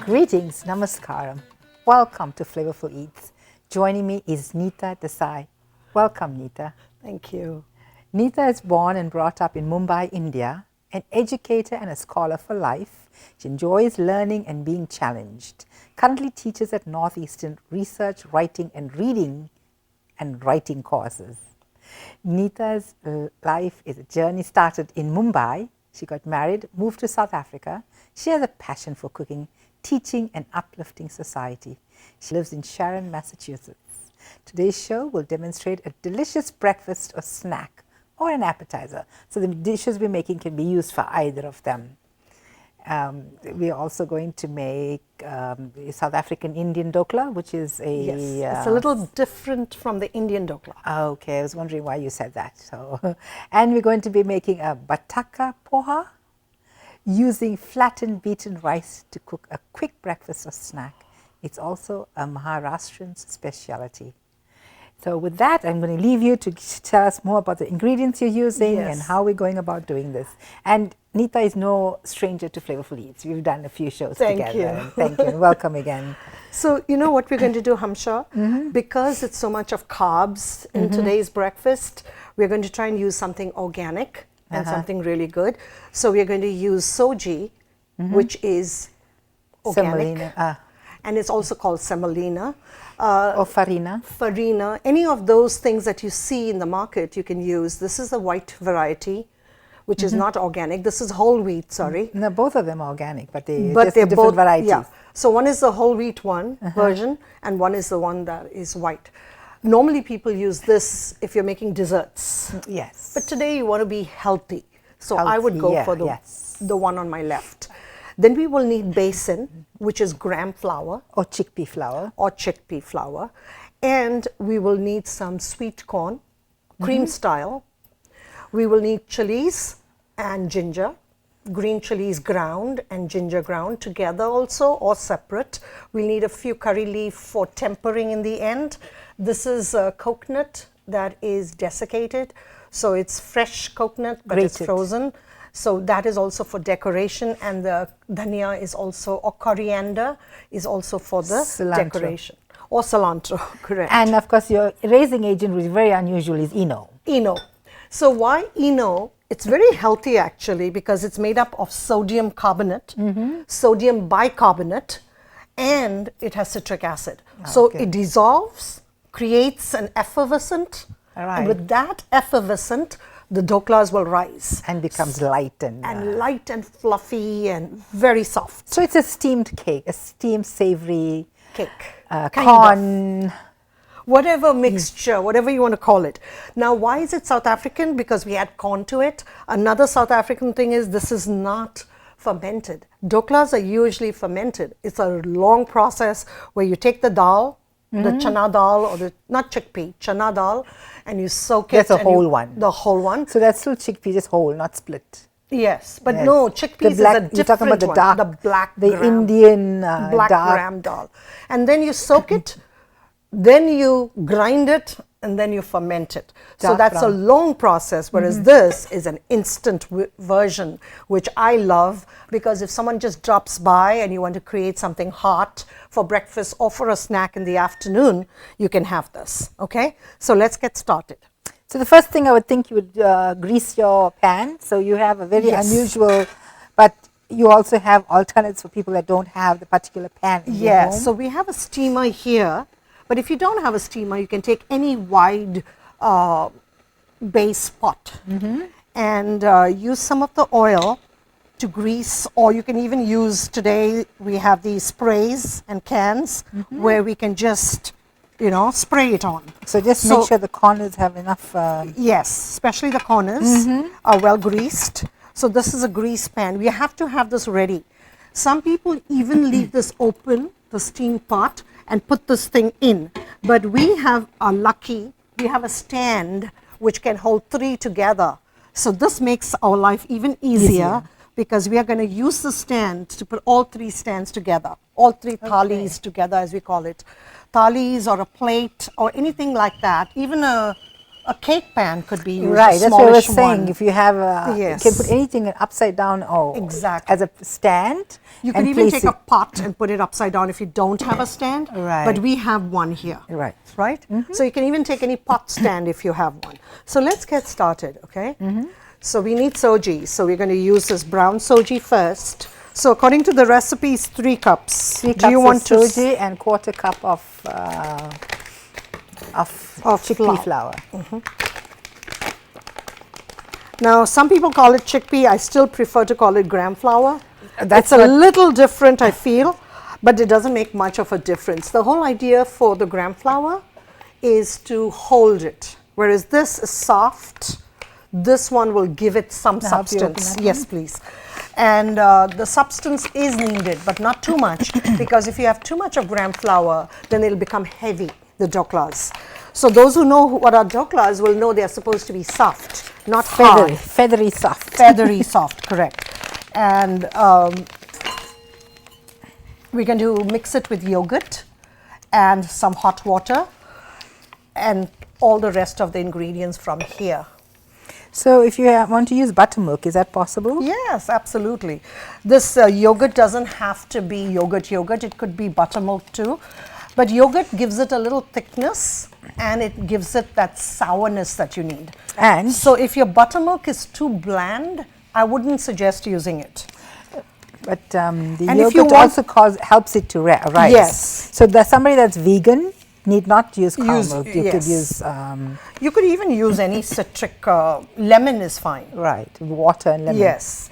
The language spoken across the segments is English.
Greetings, namaskaram. Welcome to Flavourful Eats. Joining me is Neeta Desai. Welcome, Neeta. Thank you. Neeta is born and brought up in Mumbai, India, an educator and a scholar for life. She enjoys learning and being challenged. Currently teaches at Northeastern research, writing and reading and writing courses. Neeta's life is a journey started in Mumbai. She got married, moved to South Africa. She has a passion for cooking, teaching and uplifting society. She lives in Sharon, Massachusetts. Today's show will demonstrate a delicious breakfast or snack or an appetizer. So the dishes we're making can be used for either of them. We're also going to make South African Indian Dhokla, which is a... Yes, it's a little different from the Indian Dhokla. Okay, I was wondering why you said that. So, and we're going to be making a bataka poha, using flattened beaten rice to cook a quick breakfast or snack. It's also a Maharashtrian specialty. So with that, I'm going to leave you to tell us more about the ingredients you're using and how we're going about doing this. And Neeta is no stranger to Flavourful Eats. We've done a few shows together. You. Thank you. Welcome again. So you know what we're going to do, Hamsha? Because it's so much of carbs in today's breakfast, we're going to try and use something organic and something really good. So we're going to use Soji, which is organic. Semolina. And it's also called Semolina. Or farina. Farina. Any of those things that you see in the market, you can use. This is the white variety, which is not organic. This is whole wheat, sorry. No, both of them are organic, but they're different both, varieties. Yeah. So one is the whole wheat version, and one is the one that is white. Normally people use this if you're making desserts. Yes. But today you want to be healthy. So I would go for the one on my left. Then we will need besan, which is gram flour. Or chickpea flour. Or chickpea flour. And we will need some sweet corn, cream style. We will need chilies and ginger. Green chilies ground and ginger ground together also or separate. We'll need a few curry leaf for tempering in the end. This is coconut that is desiccated. So it's fresh coconut, but it's frozen. So that is also for decoration, and the dhania is also, or coriander is also for the decoration. Or cilantro, correct. And of course your raising agent, which is very unusual, is Eno. Eno. So why Eno? It's very healthy actually because it's made up of sodium carbonate, sodium bicarbonate, and it has citric acid. So it dissolves, creates an effervescent, and with that effervescent, the dhoklas will rise. And becomes light and... light and fluffy and very soft. So it's a steamed cake, a steamed savory cake. Corn... Whatever mixture, whatever you want to call it. Now, why is it South African? Because we add corn to it. Another South African thing is this is not fermented. Dhoklas are usually fermented. It's a long process where you take the dal, the chana dal, or the, not chickpea, chana dal, and you soak it. That's a whole one. The whole one. So that's still chickpea, just whole, not split. Yes, but no, chickpeas is a different you're talking about the dark, one. The black the gram, Indian black dark gram dal. And then you soak it, then you grind it, and then you ferment it. So that's a long process, whereas this is an instant version, which I love, because if someone just drops by and you want to create something hot for breakfast or for a snack in the afternoon, you can have this, okay? So let's get started. So the first thing I would think you would grease your pan. So you have a very unusual, but you also have alternates for people that don't have the particular pan in their home. So we have a steamer here. But if you don't have a steamer, you can take any wide base pot and use some of the oil to grease, or you can even use, today we have these sprays and cans where we can just, you know, spray it on. So just make sure the corners have enough. Yes, especially the corners are well greased. So this is a grease pan. We have to have this ready. Some people even leave this open, the steam pot, and put this thing in. But we are lucky, we have a stand which can hold 3 together. So this makes our life even easier because we are going to use the stand to put all 3 stands together, all 3 thalis together, as we call it. Thalis or a plate or anything like that, even a a cake pan could be used. Right, that's what I was smallish saying. one. If you have a, Yes. you can put anything upside down or Exactly. as a stand. You and could even place take a pot and put it upside down if you don't have a stand. Right. But we have one here. Right. Right? So you can even take any pot stand if you have one. So let's get started, okay? So we need soji. So we're going to use this brown soji first. So according to the recipe, it's 3 cups. 3 Do cups you want of to soji and 1/4 cup of chickpea flour. Now, some people call it chickpea. I still prefer to call it gram flour. That's It's a what- little different, I feel, but it doesn't make much of a difference. The whole idea for the gram flour is to hold it, whereas this is soft. This one will give it some Now, help you open substance. that Yes, please. And the substance is needed, but not too much, because if you have too much of gram flour, then it'll become heavy, the dhoklas. So those who know what are dhoklas will know they are supposed to be soft, not hard. Feathery soft. Feathery soft, correct. And we're going to mix it with yogurt and some hot water and all the rest of the ingredients from here. So if you want to use buttermilk, is that possible? Yes, absolutely. This yogurt doesn't have to be yogurt, it could be buttermilk too. But yogurt gives it a little thickness and it gives it that sourness that you need. And So if your buttermilk is too bland, I wouldn't suggest using it. but the And if you yogurt want- also helps it to rise. Yes. So somebody that's vegan need not use cow Use- milk. You could yes. use You could even use any citric, lemon is fine. right water and lemon. Yes,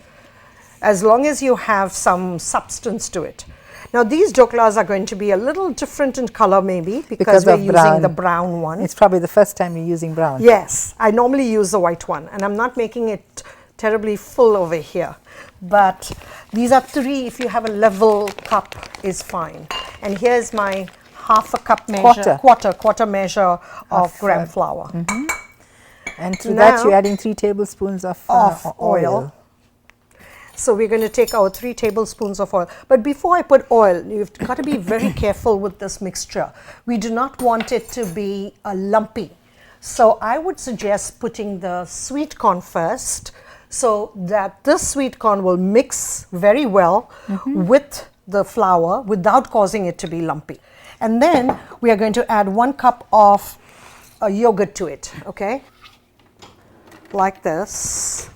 as long as you have some substance to it. Now these dhoklas are going to be a little different in color maybe because we're of using brown. the brown one. It's probably the first time you're using brown. Yes, I normally use the white one and I'm not making it terribly full over here. But these are 3, if you have a level cup is fine. And here's my half a cup measure, quarter measure of gram flour. And to Now- that you're adding 3 tablespoons of oil. So we're going to take our 3 tablespoons of oil. But before I put oil, you've got to be very careful with this mixture. We do not want it to be lumpy. So I would suggest putting the sweet corn first so that this sweet corn will mix very well with the flour without causing it to be lumpy. And then we are going to add 1 cup of yogurt to it, okay? Like this.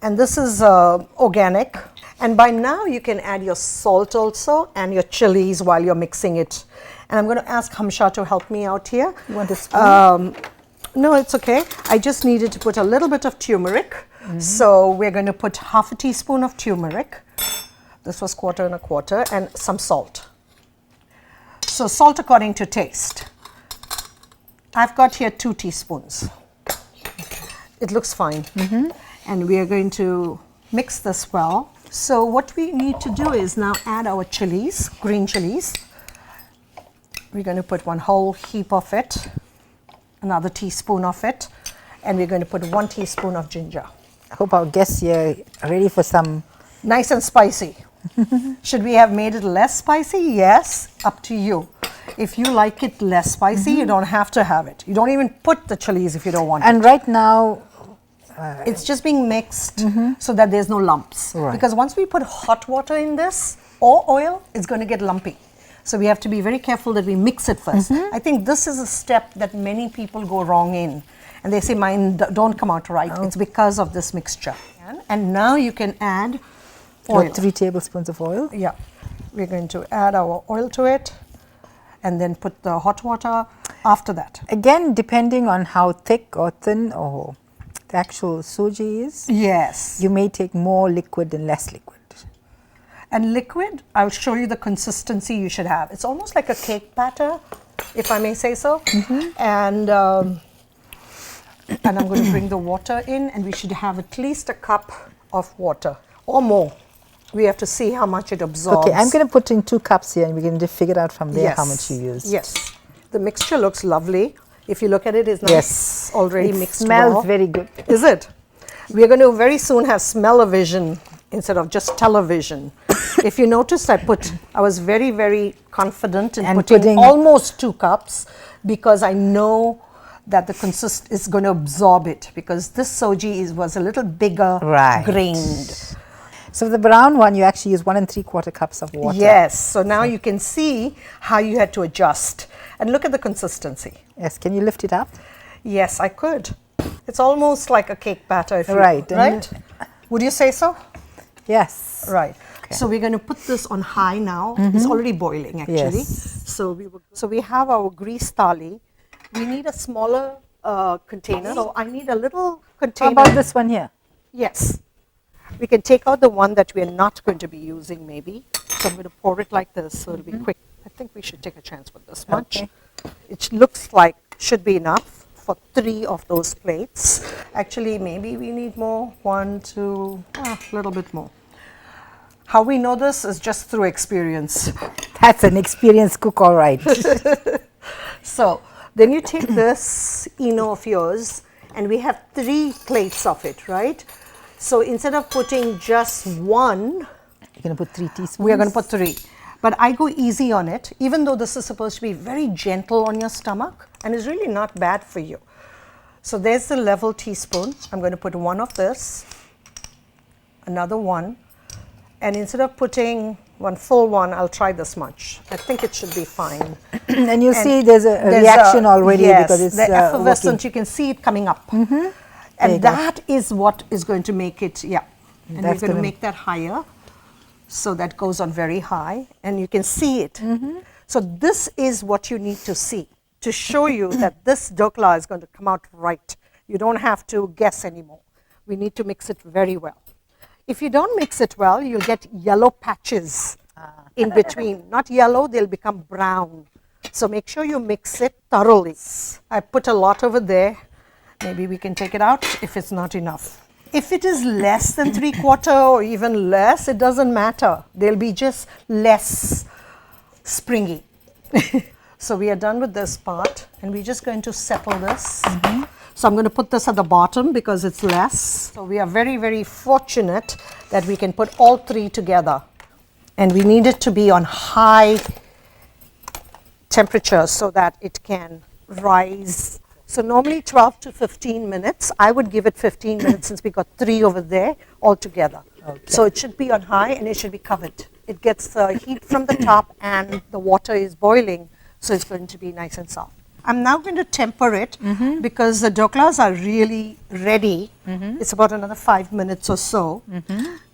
And this is organic. And by now you can add your salt also and your chilies while you're mixing it. And I'm going to ask Hamsha to help me out here. You want a spoon? No, it's okay. I just needed to put a little bit of turmeric. So we're going to put half a teaspoon of turmeric. This was 1/4 1/4, and some salt. So salt according to taste. I've got here 2 teaspoons. It looks fine. And we are going to mix this well. So what we need to do is now add our chilies, green chilies. We're going to put 1 whole heap of it, another teaspoon of it, and we're going to put 1 teaspoon of ginger. I hope our guests here are ready for some. Nice and spicy. Should we have made it less spicy? Yes, up to you. If you like it less spicy, you don't have to have it. You don't even put the chilies if you don't want it. And right now, It's just being mixed so that there's no lumps. Right. Because once we put hot water in this or oil, it's going to get lumpy. So we have to be very careful that we mix it first. I think this is a step that many people go wrong in. And they say, mine don't come out right. It's because of this mixture. And now you can add oil. about 3 tablespoons of oil. Yeah. We're going to add our oil to it and then put the hot water after that. Again, depending on how thick or thin or the actual soji is, Yes. you may take more liquid and less liquid. And liquid, I'll show you the consistency you should have. It's almost like a cake batter, if I may say so. And I'm going to bring the water in, and we should have at least a cup of water or more. We have to see how much it absorbs. Okay, I'm going to put in 2 cups here, and we're going to figure out from there how much you use. Yes. The mixture looks lovely. If you look at it, it's nice. Yes. Already It mixed smells well. very good. Is it? We're going to very soon have smell-o-vision instead of just television. If you noticed, I was very, very confident in And putting putting- almost 2 cups because I know that the consist is going to absorb it, because this soji was a little bigger grained. So the brown one, you actually use 1 3/4 cups of water. Yes. So now you can see how you had to adjust. And look at the consistency. Yes. Can you lift it up? Yes, I could. It's almost like a cake batter. If Right. Right? Would you say so? Yes. Right. Okay. So we're going to put this on high now. It's already boiling actually. Yes. So we have our grease thali. We need a smaller container. So I need a little container. How about this one here? Yes. We can take out the one that we are not going to be using maybe. So I'm going to pour it like this so it'll be quick. I think we should take a chance with this much. Okay. It looks like should be enough for 3 of those plates. Actually, maybe we need more. 1, 2, a little bit more. How we know this is just through experience. That's an experienced cook, all right. So then you take this Eno of yours, and we have 3 plates of it, right? So instead of putting just 1, You're going to put 3 teaspoons? we are going to put 3. But I go easy on it, even though this is supposed to be very gentle on your stomach, and is really not bad for you. So there's the level teaspoon. I'm going to put 1 of this, another 1, and instead of putting 1 full one, I'll try this much. I think it should be fine. And you'll see there's a reaction already, because it's the effervescent, working. you can see it coming up. And that is what is going to make it, and That's we're going to make that higher. So that goes on very high, and you can see it. So this is what you need to see to show you that this dhokla is going to come out right. You don't have to guess anymore. We need to mix it very well. If you don't mix it well, you'll get yellow patches in between. Not yellow, they'll become brown. So make sure you mix it thoroughly. I put a lot over there. Maybe we can take it out if it's not enough. If it is less than 3/4 or even less, it doesn't matter. They'll be just less springy. So we are done with this part, and we're just going to settle this. So I'm going to put this at the bottom because it's less. So we are very, very fortunate that we can put all 3 together. And we need it to be on high temperature so that it can rise. So normally 12 to 15 minutes. I would give it 15 minutes since we got 3 over there all together. Okay. So it should be on high and it should be covered. It gets the heat from the top and the water is boiling, so it's going to be nice and soft. I'm now going to temper it because the dhoklas are really ready. It's about another 5 minutes or so.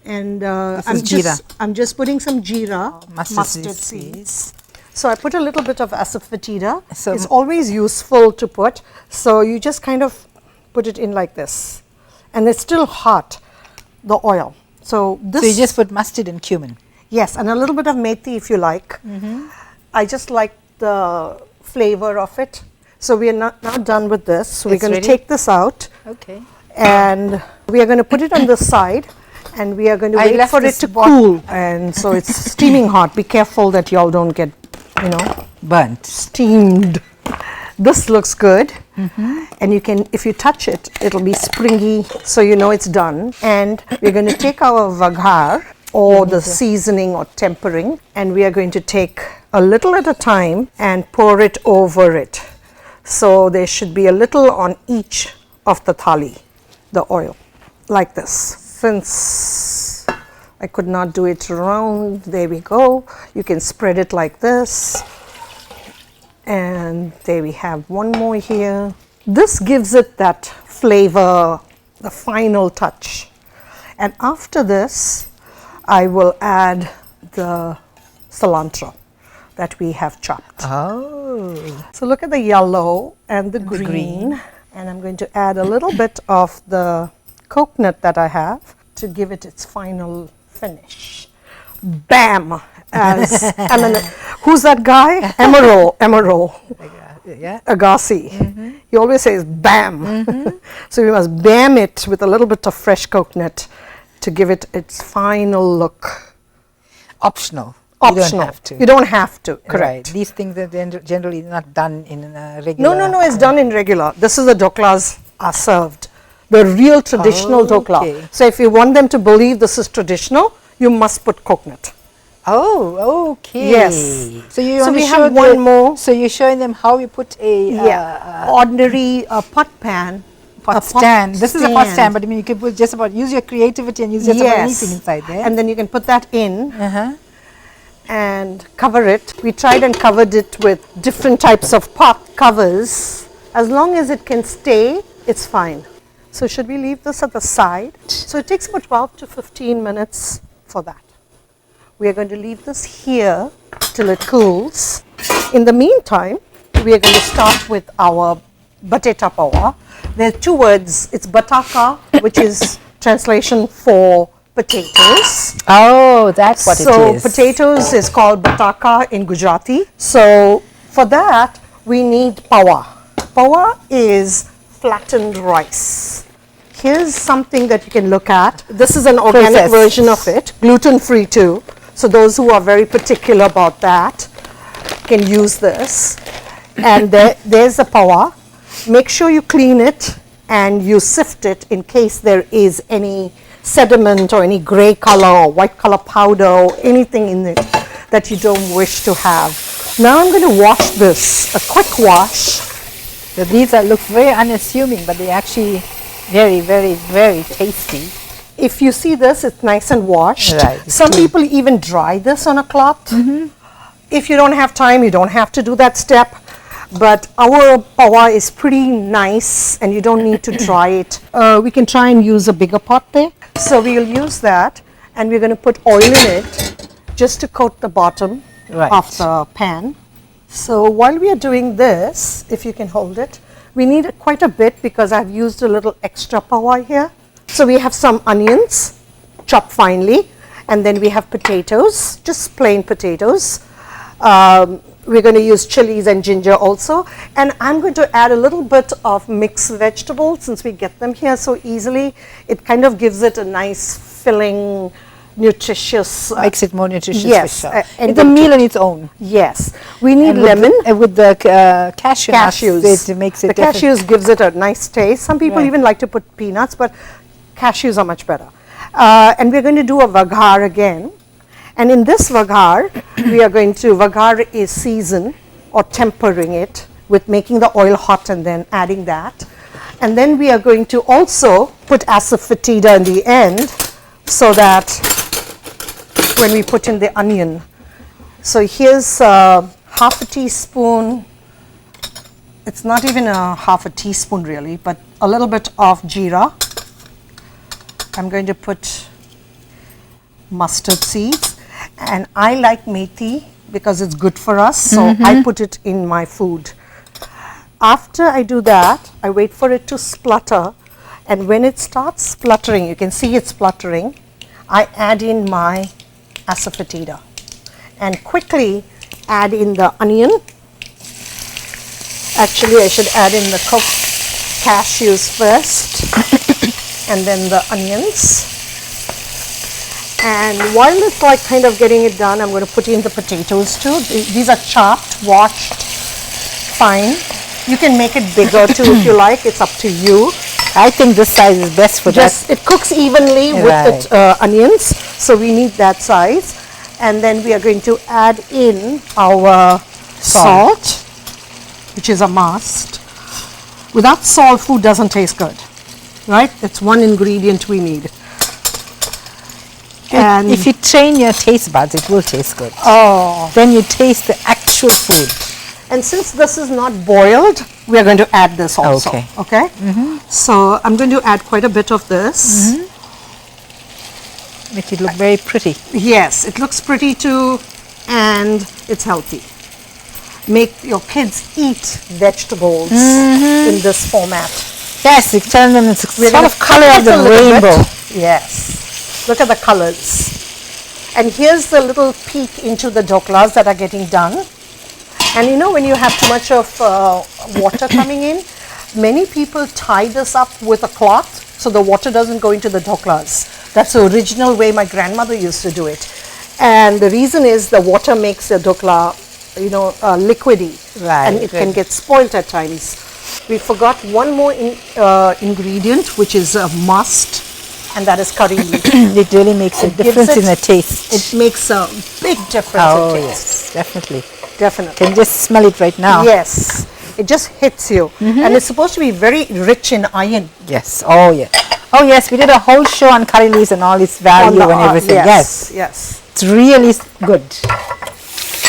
And I'm just putting some jeera, mustard seeds. So I put a little bit of Asafetida. So it's always useful to put. So you just kind of put it in like this. And it's still hot, the oil. So you just put mustard and cumin? Yes, and a little bit of methi if you like. I just like the flavor of it. So we are now done with this. So we're going to take this out. Okay. And we are going to put it on the side. And we are going to wait for it to cool. And so it's steaming hot. Be careful that y'all don't get, burnt. Steamed. This looks good. And you can, if you touch it, it'll be springy, so you know it's done. And we're going to take our vaghar, or the seasoning or tempering, and we are going to take a little at a time and pour it over it. So there should be a little on each of the thali, the oil, like this. Since I could not do it round, there we go. You can spread it like this. And there we have one more here. This gives it that flavor, the final touch. And after this, I will add the cilantro that we have chopped. Oh. So look at the yellow and the green. And I'm going to add a little bit of the coconut that I have to give it its final finish. Bam! Who's that guy? Emerald. Yeah. Agassi. He always says bam. So we must bam it with a little bit of fresh coconut to give it its final look. Optional. You don't have to. You don't have to. Correct. Right. These things are generally not done in a regular. No. It's done in regular. This is the dhoklas are served. The real traditional dhokla. So if you want them to believe this is traditional, you must put coconut. Oh, okay. Yes. So you So want we to have show one more. So you're showing them how you put a Ordinary pot pan. pot a stand. This is a pot stand. stand, but I mean you can put just about use your creativity and use just about anything inside there. And then you can put that in Uh-huh. and cover it. We tried and covered it with different types of pot covers. As long as it can stay, it's fine. So should we leave this at the side? So it takes about 12 to 15 minutes for that. We are going to leave this here till it cools. In the meantime, we are going to start with our batata pawa. There are two words. It's bataka, which is translation for potatoes. Oh, that's what it is. So potatoes is called bataka in Gujarati. So for that, we need pawa. Pawa is flattened rice. Here's something that you can look at. This is an organic version of it, gluten-free too. So those who are very particular about that can use this. And there's the pawa. Make sure you clean it and you sift it in case there is any sediment or any gray color or white color powder or anything in it that you don't wish to have. Now I'm going to wash this, a quick wash. So these look very unassuming, but they're actually very, very, very tasty. If you see this, it's nice and washed. Right, Some people even dry this on a cloth. If you don't have time, you don't have to do that step. But our pawa is pretty nice and you don't need to dry it. We can try and use a bigger pot there. So we'll use that and we're going to put oil in it just to coat the bottom of the pan. So while we are doing this, if you can hold it, we need quite a bit because I've used a little extra pawa here. So we have some onions chopped finely, and then we have potatoes, just plain potatoes. We're going to use chilies and ginger also, and I'm going to add a little bit of mixed vegetables since we get them here so easily. It kind of gives it a nice filling, nutritious. Makes it more nutritious. Yes, for sure. and it's a meal on its own. Yes, we need And lemon. With the cashews. It makes it the cashews gives it a nice taste. Some people even like to put peanuts, but cashews are much better. And we're going to do a vaghar again. And in this vaghar, we are going to, vaghar is season or tempering it with making the oil hot and then adding that. And then we are going to also put asafetida in the end so that when we put in the onion. So here's half a teaspoon, it's not even a half a teaspoon really, but a little bit of jeera. I'm going to put mustard seeds. And I like methi because it's good for us, so I put it in my food. After I do that, I wait for it to splutter, and when it starts spluttering, you can see it spluttering, I add in my asafetida and quickly add in the onion. Actually, I should add in the cooked cashews first and then the onions. And while it's like kind of getting it done, I'm going to put in the potatoes too. These are chopped, washed, fine. You can make it bigger too if you like. It's up to you. I think this size is best for Just that. it cooks evenly with the onions, so we need that size. And then we are going to add in our salt, which is a must. Without salt, food doesn't taste good, right? It's one ingredient we need. And if you train your taste buds, it will taste good. Oh. Then you taste the actual food. And since this is not boiled, we are going to add this also. Okay. So I'm going to add quite a bit of this. Make it look very pretty. Yes, it looks pretty too, and it's healthy. Make your kids eat vegetables in this format. Yes, you tell them it's sort of color of the rainbow. Yes. Look at the colors. And here's the little peek into the dhoklas that are getting done. And you know, when you have too much of water coming in, many people tie this up with a cloth so the water doesn't go into the dhoklas. That's the original way my grandmother used to do it. And the reason is the water makes the dhokla, you know, liquidy. Right. And it can get spoiled at times. We forgot one more ingredient, which is a must. and that is curry leaf. It really makes a difference in the taste. It makes a big difference Oh, in taste. yes, definitely. Definitely. Can just smell it right now. Yes, it just hits you. And it's supposed to be very rich in iron. Yes. Oh, yeah. Oh, yes. We did a whole show on curry leaves and all its value and everything. Yes. Yes. It's really good.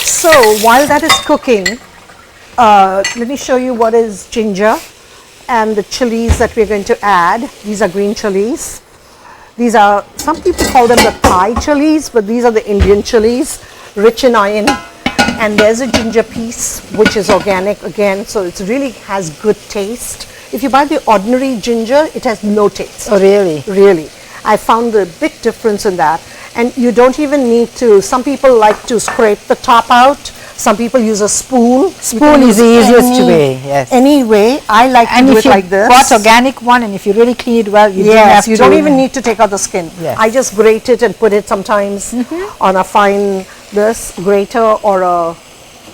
So while that is cooking, let me show you what is ginger and the chilies that we're going to add. These are green chilies. These are, some people call them the Thai chilies, but these are the Indian chilies, rich in iron. And there's a ginger piece, which is organic again, so it really has good taste. If you buy the ordinary ginger, it has no taste. Oh, really? Really. I found a big difference in that. And you don't even need to, some people like to scrape the top out. Some people use a spoon. Spoon is the easiest way, yes. Anyway, I like to do it like this. And if you bought organic one and if you really clean it well, you don't have to. You don't even need to take out the skin. Yes. I just grate it and put it sometimes on a fine grater or a,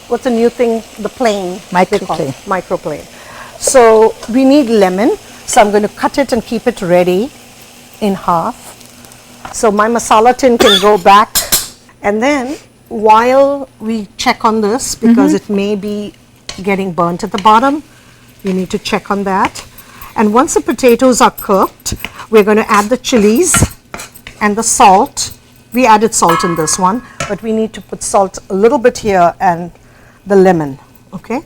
what's the new thing? The plane. Microplane. Microplane. So we need lemon. So I'm going to cut it and keep it ready in half. So my masala tin can go back. And then while we check on this, because it may be getting burnt at the bottom, we need to check on that. And once the potatoes are cooked, we're going to add the chilies and the salt. We added salt in this one, but we need to put salt a little bit here and the lemon, okay?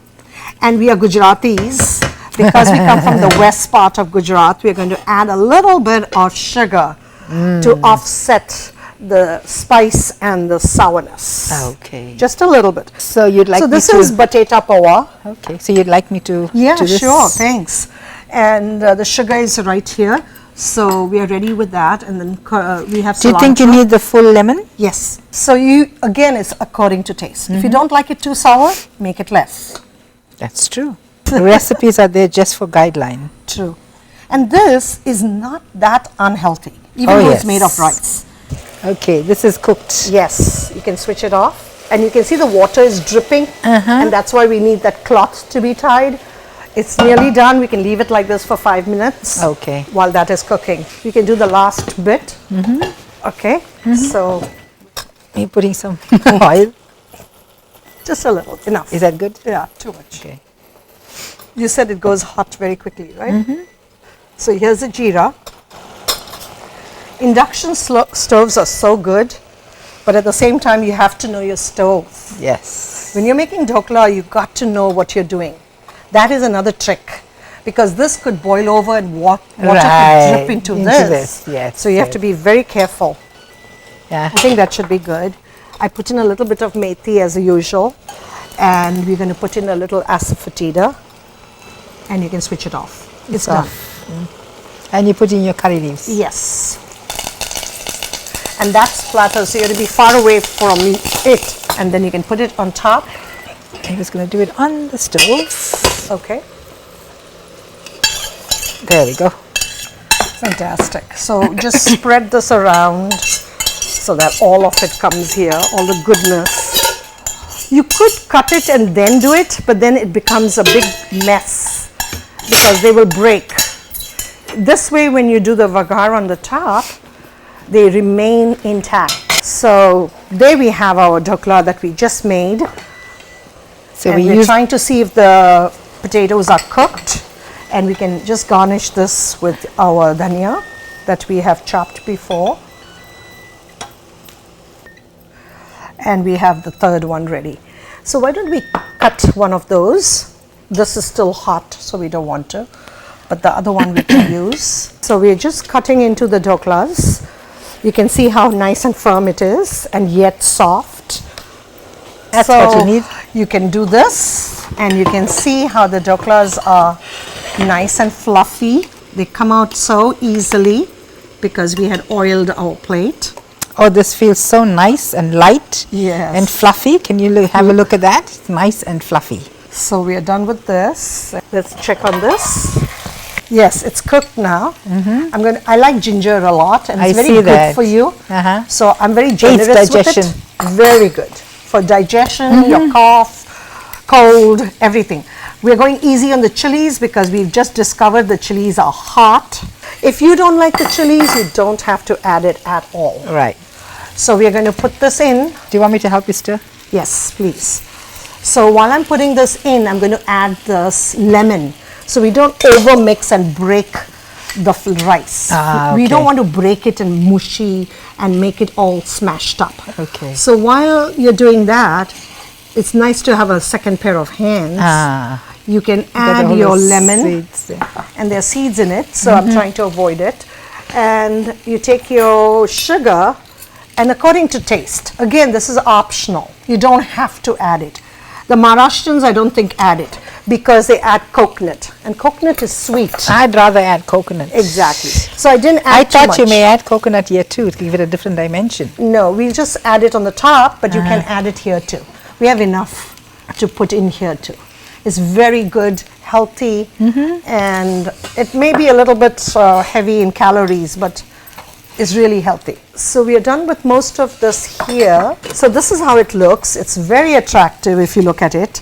And we are Gujaratis. Because we come from the west part of Gujarat, we're going to add a little bit of sugar to offset the spice and the sourness. Okay. Just a little bit. So you'd like me to... So this is batata pawa. Okay. So you'd like me to Yeah, do this? sure. Thanks. And the sugar is right here. So we are ready with that. And then we have cilantro. Do you think you need the full lemon? Yes. So you, again, it's according to taste. If you don't like it too sour, make it less. That's true. The recipes are there just for guideline. True. And this is not that unhealthy, even though it's made of rice. Okay, this is cooked. Yes, you can switch it off. And you can see the water is dripping. And that's why we need that cloth to be tied. It's nearly done. We can leave it like this for 5 minutes. Okay. While that is cooking. We can do the last bit. Okay. So. Are you putting some oil? Just a little. Enough. Is that good? Yeah, too much. Okay. You said it goes hot very quickly, right? So here's the jeera. Induction stoves are so good, but at the same time you have to know your stove. Yes. When you're making dhokla, you've got to know what you're doing. That is another trick, because this could boil over and water could drip into this. Yes. So you have to be very careful. Yeah. I think that should be good. I put in a little bit of methi as usual, and we're going to put in a little asafetida. And you can switch it off. It's done. And you put in your curry leaves. Yes. And that's platter, so you have to be far away from it. And then you can put it on top. I'm just going to do it on the stove. Okay. There we go. Fantastic. So just spread this around so that all of it comes here, all the goodness. You could cut it and then do it, but then it becomes a big mess, because they will break. This way, when you do the vagar on the top, they remain intact. So there we have our dhokla that we just made. So we're trying to see if the potatoes are cooked, and we can just garnish this with our dhania that we have chopped before. And we have the third one ready. So why don't we cut one of those? This is still hot, so we don't want to, but the other one we can use. So we're just cutting into the dhoklas. You can see how nice and firm it is, and yet soft. That's what you need. You can do this, and you can see how the dhoklas are nice and fluffy. They come out so easily because we had oiled our plate. Oh, this feels so nice and light and fluffy. Can you have a look at that? It's nice and fluffy. So we are done with this. Let's check on this. Yes, it's cooked now. I like ginger a lot, and it's very good for you. So I'm very generous with it. Very good for digestion, your cough, cold, everything. We're going easy on the chilies because we've just discovered the chilies are hot. If you don't like the chilies, you don't have to add it at all. Right. So we are going to put this in. Do you want me to help you stir? Yes, please. So while I'm putting this in, I'm going to add this lemon. So we don't over mix and break the rice. We don't want to break it and mushy and make it all smashed up. Okay. So while you're doing that, it's nice to have a second pair of hands. You can add your lemon, and there are seeds in it, so I'm trying to avoid it. And you take your sugar, and according to taste. Again, this is optional. You don't have to add it. The Maharashtrians, I don't think, add it because they add coconut, and coconut is sweet. I'd rather add coconut. Exactly. So I didn't add too much. I thought you may add coconut here too to give it a different dimension. No, we'll just add it on the top, but you can add it here too. We have enough to put in here too. It's very good, healthy, and it may be a little bit heavy in calories, but it's really healthy. So we are done with most of this here. So this is how it looks. It's very attractive if you look at it.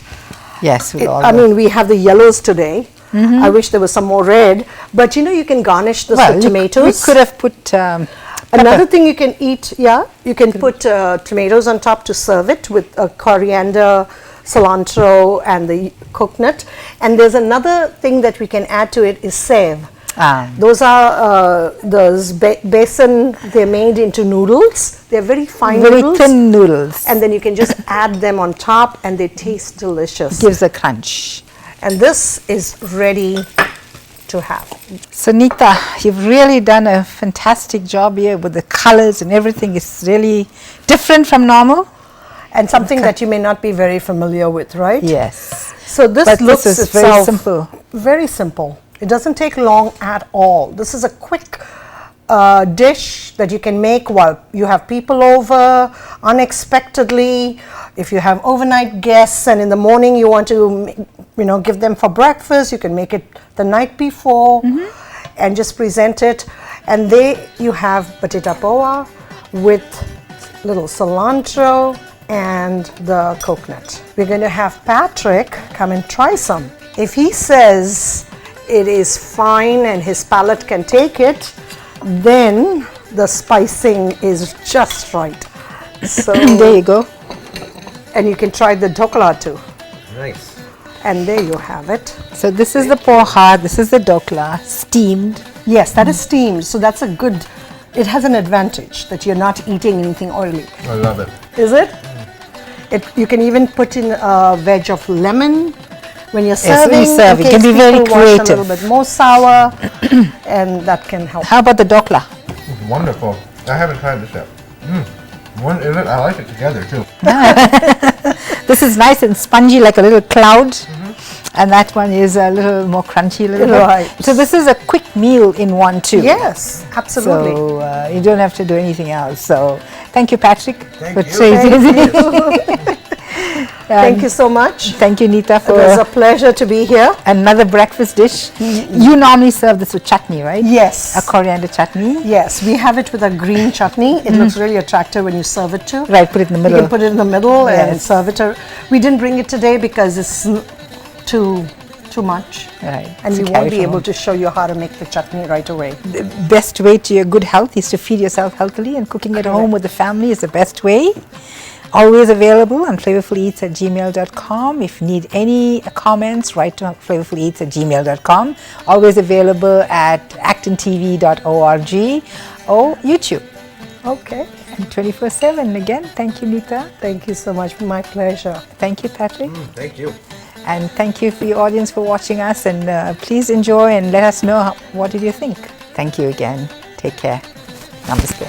Yes, I mean, we have the yellows today. I wish there was some more red, but you know, you can garnish this with tomatoes. We could have put another thing you can eat, you can put tomatoes on top to serve it with coriander, cilantro, and the coconut. And there's another thing that we can add to it is save. Those are Besaan. They're made into noodles. They're very fine noodles. Very thin noodles. And then you can just add them on top, and they taste delicious. Gives a crunch. And this is ready to have. So Nita, you've really done a fantastic job here with the colors and everything. Is really different from normal. And something that you may not be very familiar with, right? Yes. So this looks this is itself very simple. Very simple. It doesn't take long at all. This is a quick dish that you can make while you have people over, unexpectedly. If you have overnight guests and in the morning you want to, give them for breakfast, you can make it the night before and just present it. And there you have batita poa with little cilantro and the coconut. We're going to have Patrick come and try some. If he says it is fine and his palate can take it, then the spicing is just right. So there you go. And you can try the dhokla too. Nice. And there you have it. So this is the poha, this is the dhokla, steamed. Yes, that is steamed. So that's a good, it has an advantage that you're not eating anything oily. I love it. Is it? You can even put in a veg of lemon when you're serving. Yes, it can be very creative. A little bit more sour, and that can help. How about the dhokla? It's wonderful. I haven't tried this yet. I like it together too. This is nice and spongy like a little cloud. And that one is a little more crunchy, a little Right. bit. So this is a quick meal in one too. Yes, absolutely. So you don't have to do anything else. So thank you, Patrick. Thank for you. Thank you so much. Thank you, Nita, It was a pleasure to be here. another breakfast dish. You normally serve this with chutney, right? Yes. A coriander chutney. Yes, we have it with a green chutney. It looks really attractive when you serve it too. Right, put it in the middle. You can put it in the middle and Yes. serve it. We didn't bring it today because it's too much. Right. And So we carry won't be from able home. to show you how to make the chutney right away. The best way to your good health is to feed yourself healthily, and cooking at home with the family is the best way. Always available on flavorfuleats@gmail.com. If you need any comments, write to flavorfuleats@gmail.com. Always available at ActonTV.org or YouTube. Okay. And 24/7 again. Thank you, Nita. Thank you so much. My pleasure. Thank you, Patrick. Thank you. And thank you for your audience for watching us. And please enjoy and let us know what did you think. Thank you again. Take care. Namaste.